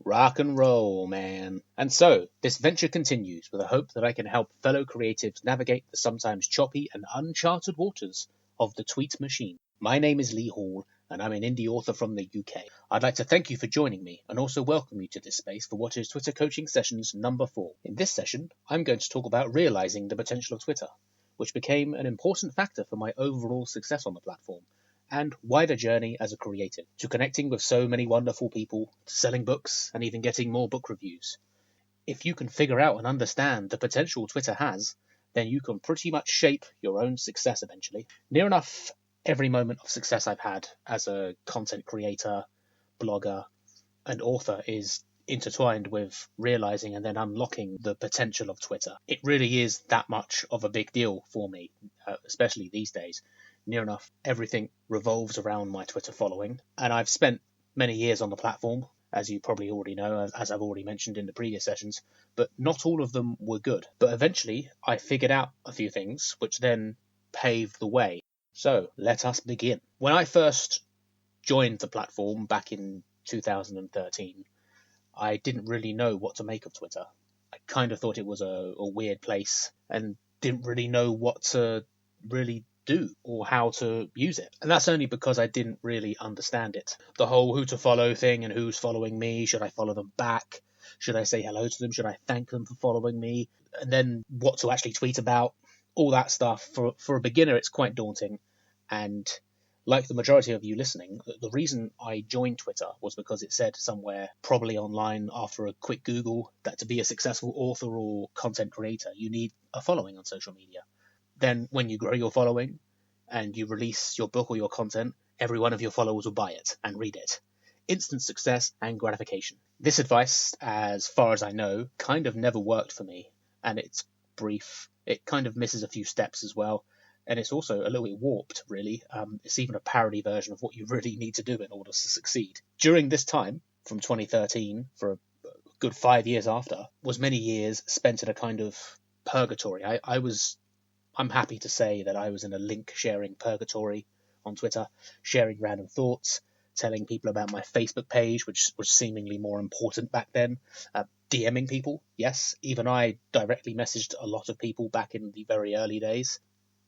Rock and roll, man. And so, this venture continues with a hope that I can help fellow creatives navigate the sometimes choppy and uncharted waters of the tweet machine. My name is Lee Hall, and I'm an indie author from the UK. I'd like to thank you for joining me, and also welcome you to this space for what is Twitter Coaching Sessions number 4. In this session, I'm going to talk about realizing the potential of Twitter, which became an important factor for my overall success on the platform, and wider journey as a creative, to connecting with so many wonderful people, to selling books, and even getting more book reviews. If you can figure out and understand the potential Twitter has, then you can pretty much shape your own success eventually. Near enough every moment of success I've had as a content creator, blogger, and author is intertwined with realizing and then unlocking the potential of Twitter. It really is that much of a big deal for me, especially these days. Near enough everything revolves around my Twitter following, and I've spent many years on the platform, as you probably already know, as I've already mentioned in the previous sessions, but not all of them were good. But eventually I figured out a few things which then paved the way. So let us begin. When I first joined the platform back in 2013, I didn't really know what to make of Twitter. I kind of thought it was a weird place and didn't really know what to really do or how to use it. And that's only because I didn't really understand it. The whole who to follow thing and who's following me, should I follow them back? Should I say hello to them? Should I thank them for following me? And then what to actually tweet about, all that stuff. For a beginner, it's quite daunting. And like the majority of you listening, the reason I joined Twitter was because it said somewhere, probably online after a quick Google, that to be a successful author or content creator, you need a following on social media. Then when you grow your following and you release your book or your content, every one of your followers will buy it and read it. Instant success and gratification. This advice, as far as I know, kind of never worked for me, and it's brief. It kind of misses a few steps as well, and it's also a little bit warped, really. It's even a parody version of what you really need to do in order to succeed. During this time, from 2013, for a good 5 years after, was many years spent in a kind of purgatory. I'm happy to say that I was in a link-sharing purgatory on Twitter, sharing random thoughts, telling people about my Facebook page, which was seemingly more important back then, DMing people. Yes, even I directly messaged a lot of people back in the very early days.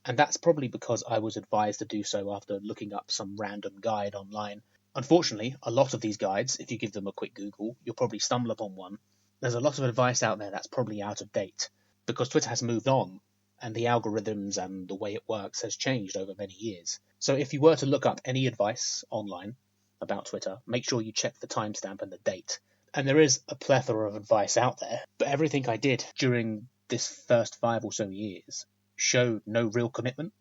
And that's probably because I was advised to do so after looking up some random guide online. Unfortunately, a lot of these guides, if you give them a quick Google, you'll probably stumble upon one. There's a lot of advice out there that's probably out of date, because Twitter has moved on, and the algorithms and the way it works has changed over many years. So if you were to look up any advice online about Twitter, make sure you check the timestamp and the date. And there is a plethora of advice out there, but everything I did during this first 5 or so years showed no real commitment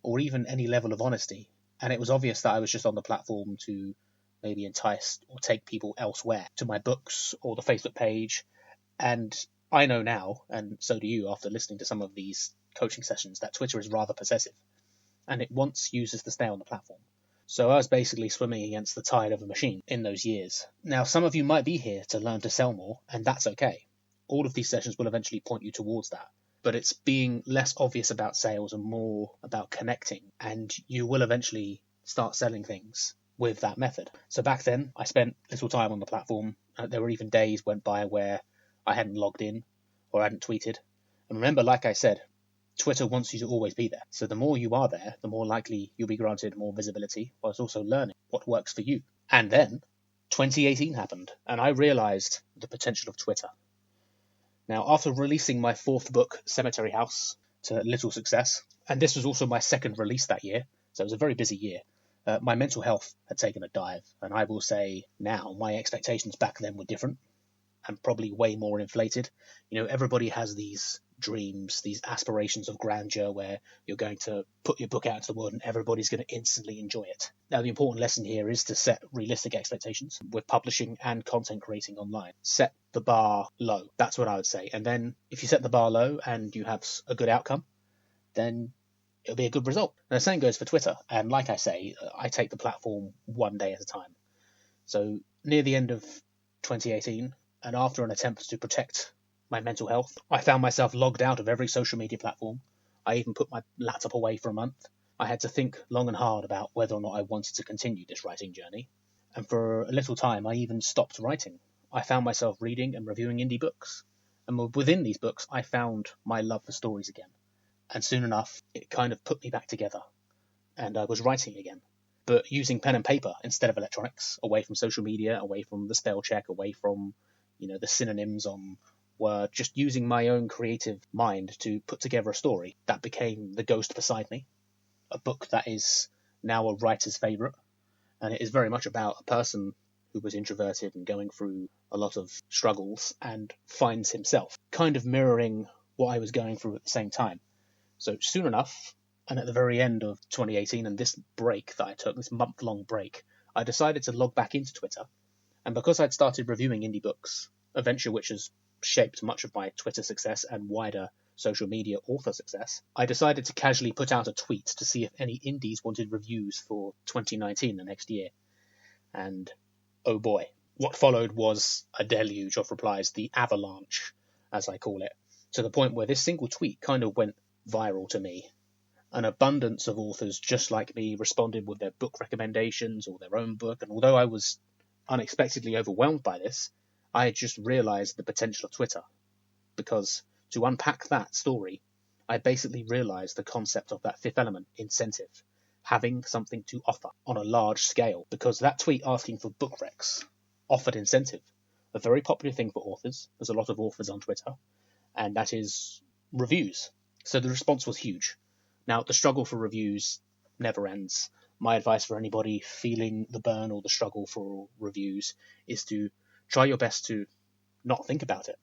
or even any level of honesty. And it was obvious that I was just on the platform to maybe entice or take people elsewhere, to my books or the Facebook page. And I know now, and so do you after listening to some of these coaching sessions, that Twitter is rather possessive, and it wants users to stay on the platform. So I was basically swimming against the tide of a machine in those years. Now, some of you might be here to learn to sell more, and that's okay. All of these sessions will eventually point you towards that. But it's being less obvious about sales and more about connecting, and you will eventually start selling things with that method. So back then, I spent little time on the platform. There were even days went by where I hadn't logged in or hadn't tweeted. And remember, like I said, Twitter wants you to always be there. So the more you are there, the more likely you'll be granted more visibility, whilst also learning what works for you. And then 2018 happened, and I realized the potential of Twitter. Now, after releasing my 4th book, Cemetery House, to little success, and this was also my 2nd release that year, so it was a very busy year, my mental health had taken a dive. And I will say now, my expectations back then were different and probably way more inflated. You know, everybody has these dreams, these aspirations of grandeur where you're going to put your book out into the world and everybody's going to instantly enjoy it. Now, the important lesson here is to set realistic expectations with publishing and content creating online. Set the bar low. That's what I would say. And then if you set the bar low and you have a good outcome, then it'll be a good result. And the same goes for Twitter. And like I say, I take the platform one day at a time. So near the end of 2018, and after an attempt to protect my mental health, I found myself logged out of every social media platform. I even put my laptop away for a month. I had to think long and hard about whether or not I wanted to continue this writing journey. And for a little time, I even stopped writing. I found myself reading and reviewing indie books. And within these books, I found my love for stories again. And soon enough, it kind of put me back together. And I was writing again. But using pen and paper instead of electronics, away from social media, away from the spell check, away from, the synonyms on Word, just using my own creative mind to put together a story. That became The Ghost Beside Me, a book that is now a writer's favourite. And it is very much about a person who was introverted and going through a lot of struggles and finds himself, kind of mirroring what I was going through at the same time. So soon enough, and at the very end of 2018 and this break that I took, this month-long break, I decided to log back into Twitter. And because I'd started reviewing indie books, a venture which has shaped much of my Twitter success and wider social media author success, I decided to casually put out a tweet to see if any indies wanted reviews for 2019, the next year. And oh boy, what followed was a deluge of replies, the avalanche, as I call it, to the point where this single tweet kind of went viral to me. An abundance of authors just like me responded with their book recommendations or their own book, and although I was unexpectedly overwhelmed by this, I had just realised the potential of Twitter. Because to unpack that story, I basically realised the concept of that fifth element, incentive, having something to offer on a large scale, because that tweet asking for book recs offered incentive, a very popular thing for authors. There's a lot of authors on Twitter, and that is reviews. So the response was huge. Now, the struggle for reviews never ends. My advice for anybody feeling the burn or the struggle for reviews is to try your best to not think about it.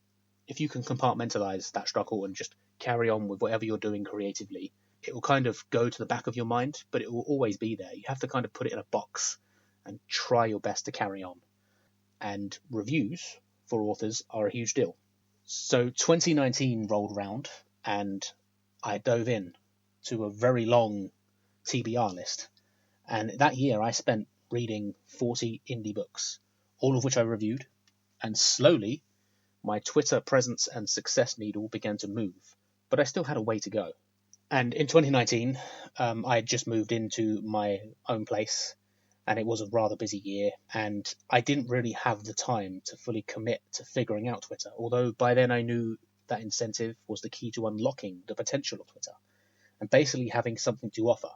If you can compartmentalize that struggle and just carry on with whatever you're doing creatively, it will kind of go to the back of your mind, but it will always be there. You have to kind of put it in a box and try your best to carry on. And reviews for authors are a huge deal. So 2019 rolled around and I dove in to a very long TBR list. And that year I spent reading 40 indie books, all of which I reviewed. And slowly, my Twitter presence and success needle began to move, but I still had a way to go. And in 2019, I had just moved into my own place, and it was a rather busy year, and I didn't really have the time to fully commit to figuring out Twitter, although by then I knew that incentive was the key to unlocking the potential of Twitter, and basically having something to offer,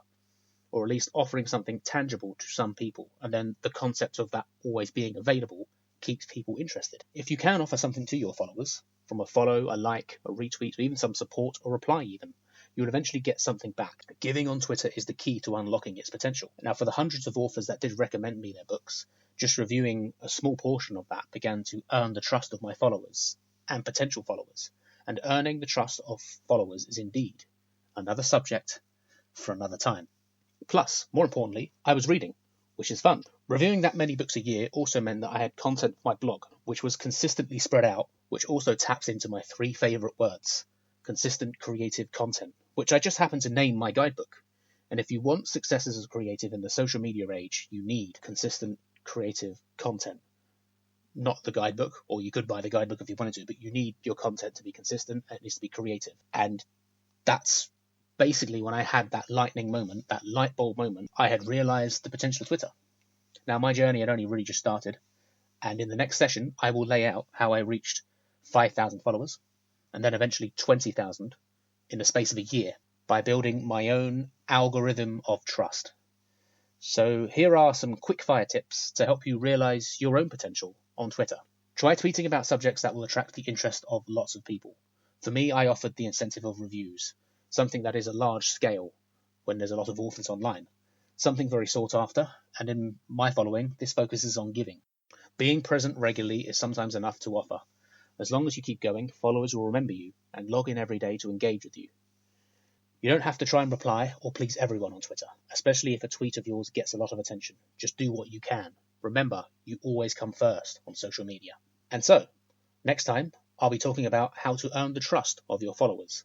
or at least offering something tangible to some people, and then the concept of that always being available keeps people interested. If you can offer something to your followers, from a follow, a like, a retweet, or even some support or reply even, you'll eventually get something back. Giving on Twitter is the key to unlocking its potential. Now, for the hundreds of authors that did recommend me their books, just reviewing a small portion of that began to earn the trust of my followers and potential followers. And earning the trust of followers is indeed another subject for another time. Plus, more importantly, I was reading, which is fun. Reviewing that many books a year also meant that I had content for my blog, which was consistently spread out, which also taps into my 3 favourite words: consistent creative content, which I just happen to name my guidebook. And if you want success as a creative in the social media age, you need consistent creative content. Not the guidebook, or you could buy the guidebook if you wanted to, but you need your content to be consistent and it needs to be creative. And that's basically when I had that lightning moment, that light bulb moment, I had realised the potential of Twitter. Now, my journey had only really just started, and in the next session, I will lay out how I reached 5,000 followers, and then eventually 20,000 in the space of a year by building my own algorithm of trust. So here are some quick-fire tips to help you realise your own potential on Twitter. Try tweeting about subjects that will attract the interest of lots of people. For me, I offered the incentive of reviews, something that is a large scale when there's a lot of authors online, something very sought after, and in my following, this focuses on giving. Being present regularly is sometimes enough to offer. As long as you keep going, followers will remember you and log in every day to engage with you. You don't have to try and reply or please everyone on Twitter, especially if a tweet of yours gets a lot of attention. Just do what you can. Remember, you always come first on social media. And so, next time, I'll be talking about how to earn the trust of your followers.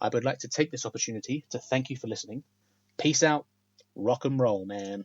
I would like to take this opportunity to thank you for listening. Peace out. Rock and roll, man.